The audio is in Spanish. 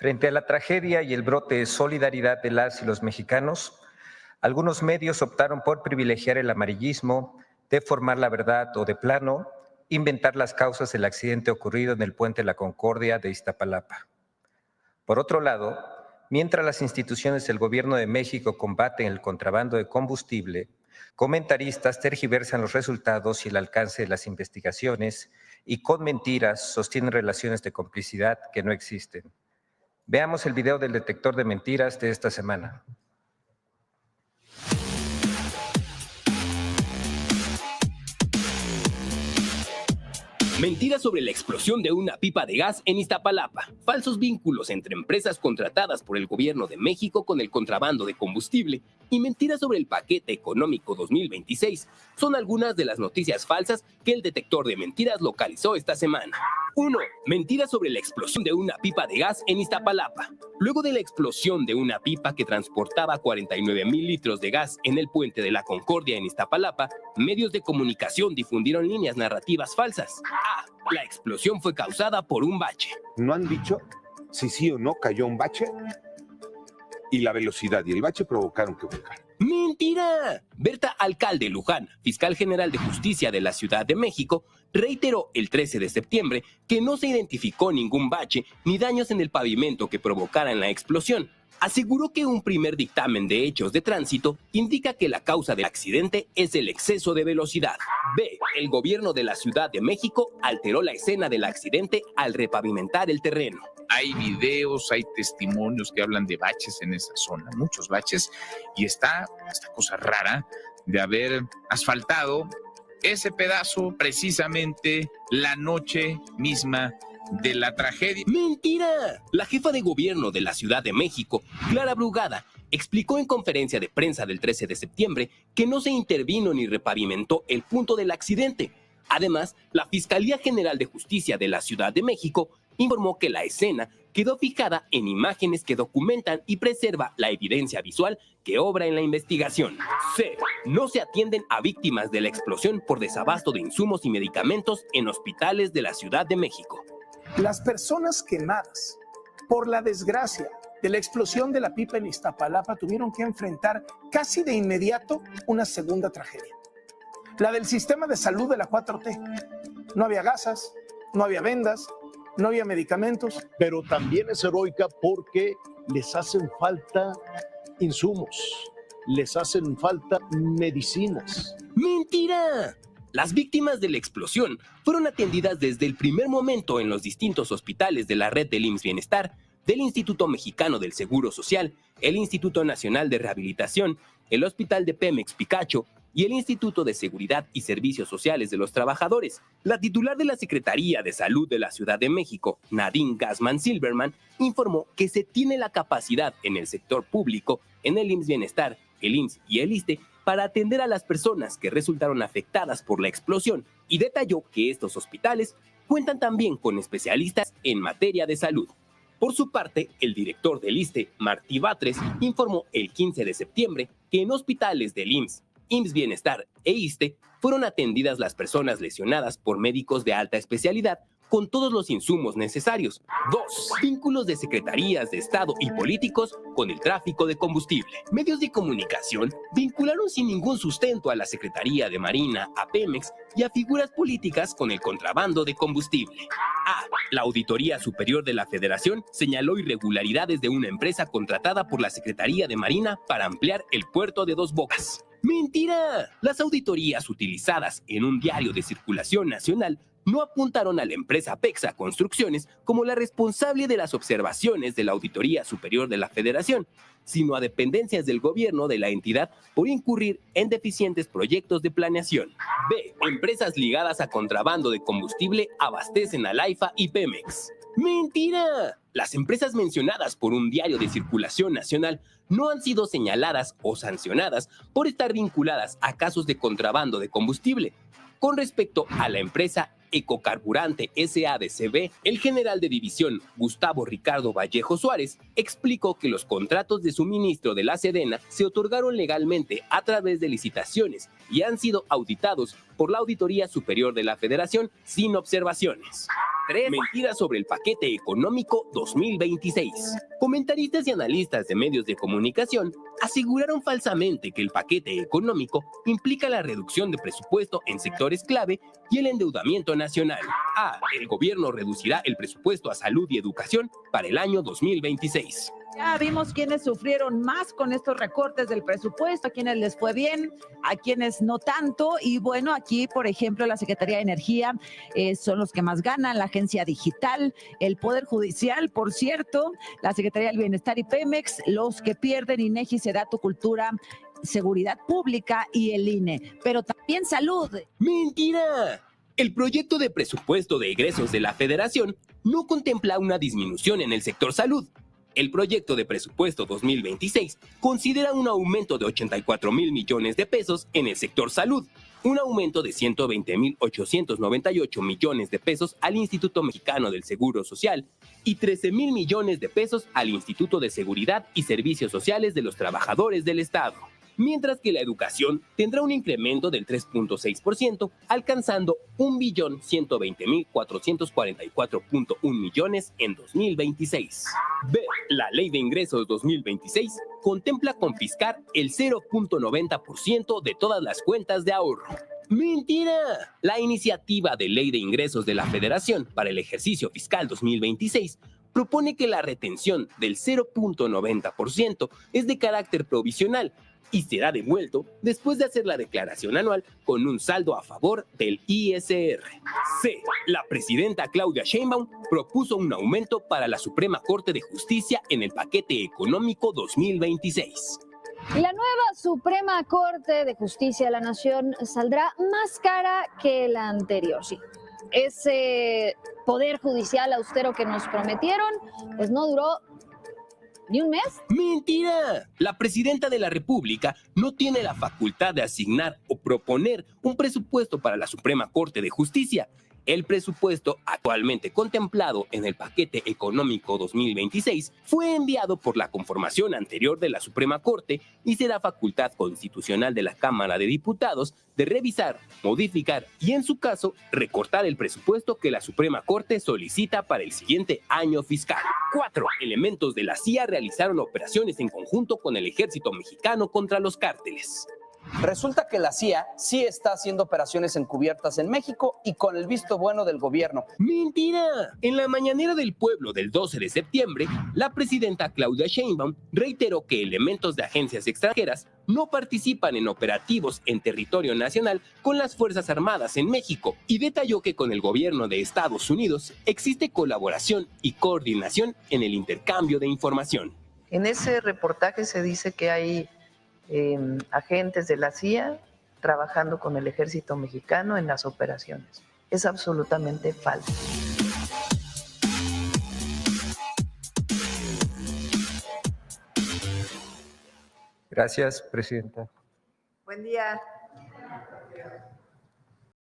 Frente a la tragedia y el brote de solidaridad de las y los mexicanos, algunos medios optaron por privilegiar el amarillismo, deformar la verdad o de plano, inventar las causas del accidente ocurrido en el Puente La Concordia de Iztapalapa. Por otro lado, mientras las instituciones del Gobierno de México combaten el contrabando de combustible, comentaristas tergiversan los resultados y el alcance de las investigaciones y con mentiras sostienen relaciones de complicidad que no existen. Veamos el video del detector de mentiras de esta semana. Mentiras sobre la explosión de una pipa de gas en Iztapalapa. Falsos vínculos entre empresas contratadas por el Gobierno de México con el contrabando de combustible y mentiras sobre el paquete económico 2026 son algunas de las noticias falsas que el detector de mentiras localizó esta semana. 1. Mentiras sobre la explosión de una pipa de gas en Iztapalapa. Luego de la explosión de una pipa que transportaba 49,000 litros de gas en el Puente de la Concordia en Iztapalapa, medios de comunicación difundieron líneas narrativas falsas. A. La explosión fue causada por un bache. No han dicho si sí o no cayó un bache y la velocidad y el bache provocaron que volcara. ¡Mentira! Berta Alcalde Luján, fiscal general de justicia de la Ciudad de México, reiteró el 13 de septiembre que no se identificó ningún bache ni daños en el pavimento que provocaran la explosión. Aseguró que un primer dictamen de hechos de tránsito indica que la causa del accidente es el exceso de velocidad. B. El gobierno de la Ciudad de México alteró la escena del accidente al repavimentar el terreno. Hay videos, hay testimonios que hablan de baches en esa zona, muchos baches, y está esta cosa rara de haber asfaltado ese pedazo precisamente la noche misma de la tragedia. ¡Mentira! La jefa de gobierno de la Ciudad de México, Clara Brugada, explicó en conferencia de prensa del 13 de septiembre que no se intervino ni repavimentó el punto del accidente. Además, la Fiscalía General de Justicia de la Ciudad de México informó que la escena quedó fijada en imágenes que documentan y preserva la evidencia visual que obra en la investigación. C. No se atienden a víctimas de la explosión por desabasto de insumos y medicamentos en hospitales de la Ciudad de México. Las personas quemadas por la desgracia de la explosión de la pipa en Iztapalapa tuvieron que enfrentar casi de inmediato una segunda tragedia. La del sistema de salud de la 4T. No había gasas, no había vendas, no había medicamentos. Pero también es heroica porque les hacen falta insumos, les hacen falta medicinas. ¡Mentira! Las víctimas de la explosión fueron atendidas desde el primer momento en los distintos hospitales de la red del IMSS Bienestar, del Instituto Mexicano del Seguro Social, el Instituto Nacional de Rehabilitación, el Hospital de Pemex Picacho y el Instituto de Seguridad y Servicios Sociales de los Trabajadores. La titular de la Secretaría de Salud de la Ciudad de México, Nadine Gassman Silverman, informó que se tiene la capacidad en el sector público, en el IMSS Bienestar, el IMSS y el ISSSTE, para atender a las personas que resultaron afectadas por la explosión, y detalló que estos hospitales cuentan también con especialistas en materia de salud. Por su parte, el director del ISSSTE, Martí Batres, informó el 15 de septiembre que en hospitales del IMSS, IMSS Bienestar e ISSSTE fueron atendidas las personas lesionadas por médicos de alta especialidad con todos los insumos necesarios. 2. Vínculos de secretarías de Estado y políticos con el tráfico de combustible. Medios de comunicación vincularon sin ningún sustento a la Secretaría de Marina, a Pemex y a figuras políticas con el contrabando de combustible. A. La Auditoría Superior de la Federación señaló irregularidades de una empresa contratada por la Secretaría de Marina para ampliar el puerto de Dos Bocas. ¡Mentira! Las auditorías utilizadas en un diario de circulación nacional no apuntaron a la empresa Pexa Construcciones como la responsable de las observaciones de la Auditoría Superior de la Federación, sino a dependencias del gobierno de la entidad por incurrir en deficientes proyectos de planeación. B. Empresas ligadas a contrabando de combustible abastecen a Laifa y Pemex. ¡Mentira! Las empresas mencionadas por un diario de circulación nacional no han sido señaladas o sancionadas por estar vinculadas a casos de contrabando de combustible. Con respecto a la empresa Ecocarburante SADCB, el general de división Gustavo Ricardo Vallejo Suárez explicó que los contratos de suministro de la Sedena se otorgaron legalmente a través de licitaciones y han sido auditados por la Auditoría Superior de la Federación sin observaciones. 3 mentiras sobre el paquete económico 2026. Comentaristas y analistas de medios de comunicación aseguraron falsamente que el paquete económico implica la reducción de presupuesto en sectores clave y el endeudamiento nacional. El gobierno reducirá el presupuesto a salud y educación para el año 2026. Ya vimos quienes sufrieron más con estos recortes del presupuesto, a quienes les fue bien, a quienes no tanto. Y bueno, aquí, por ejemplo, la Secretaría de Energía son los que más ganan, la Agencia Digital, el Poder Judicial, por cierto, la Secretaría del Bienestar y Pemex, los que pierden INEGI, Sedatu, Cultura, Seguridad Pública y el INE. Pero también salud. ¡Mentira! El proyecto de presupuesto de egresos de la Federación no contempla una disminución en el sector salud. El proyecto de presupuesto 2026 considera un aumento de 84,000 millones de pesos en el sector salud, un aumento de 120,898 millones de pesos al Instituto Mexicano del Seguro Social y 13,000 millones de pesos al Instituto de Seguridad y Servicios Sociales de los Trabajadores del Estado. Mientras que la educación tendrá un incremento del 3.6%, alcanzando 1,120,444.1 millones en 2026. La Ley de Ingresos 2026 contempla confiscar el 0.90% de todas las cuentas de ahorro. ¡Mentira! La iniciativa de Ley de Ingresos de la Federación para el ejercicio fiscal 2026 propone que la retención del 0.90% es de carácter provisional y será devuelto después de hacer la declaración anual con un saldo a favor del ISR. La presidenta Claudia Sheinbaum propuso un aumento para la Suprema Corte de Justicia en el paquete económico 2026. La nueva Suprema Corte de Justicia de la Nación saldrá más cara que la anterior, sí. Ese poder judicial austero que nos prometieron, pues no duró ¿ni un mes? ¡Mentira! La presidenta de la República no tiene la facultad de asignar o proponer un presupuesto para la Suprema Corte de Justicia. El presupuesto actualmente contemplado en el paquete económico 2026 fue enviado por la conformación anterior de la Suprema Corte y será facultad constitucional de la Cámara de Diputados de revisar, modificar y, en su caso, recortar el presupuesto que la Suprema Corte solicita para el siguiente año fiscal. 4. Elementos de la CIA realizaron operaciones en conjunto con el ejército mexicano contra los cárteles. Resulta que la CIA sí está haciendo operaciones encubiertas en México y con el visto bueno del gobierno. ¡Mentira! En la mañanera del pueblo del 12 de septiembre, la presidenta Claudia Sheinbaum reiteró que elementos de agencias extranjeras no participan en operativos en territorio nacional con las Fuerzas Armadas en México y detalló que con el gobierno de Estados Unidos existe colaboración y coordinación en el intercambio de información. En ese reportaje se dice que hay agentes de la CIA trabajando con el ejército mexicano en las operaciones. Es absolutamente falso. Gracias, presidenta. Buen día.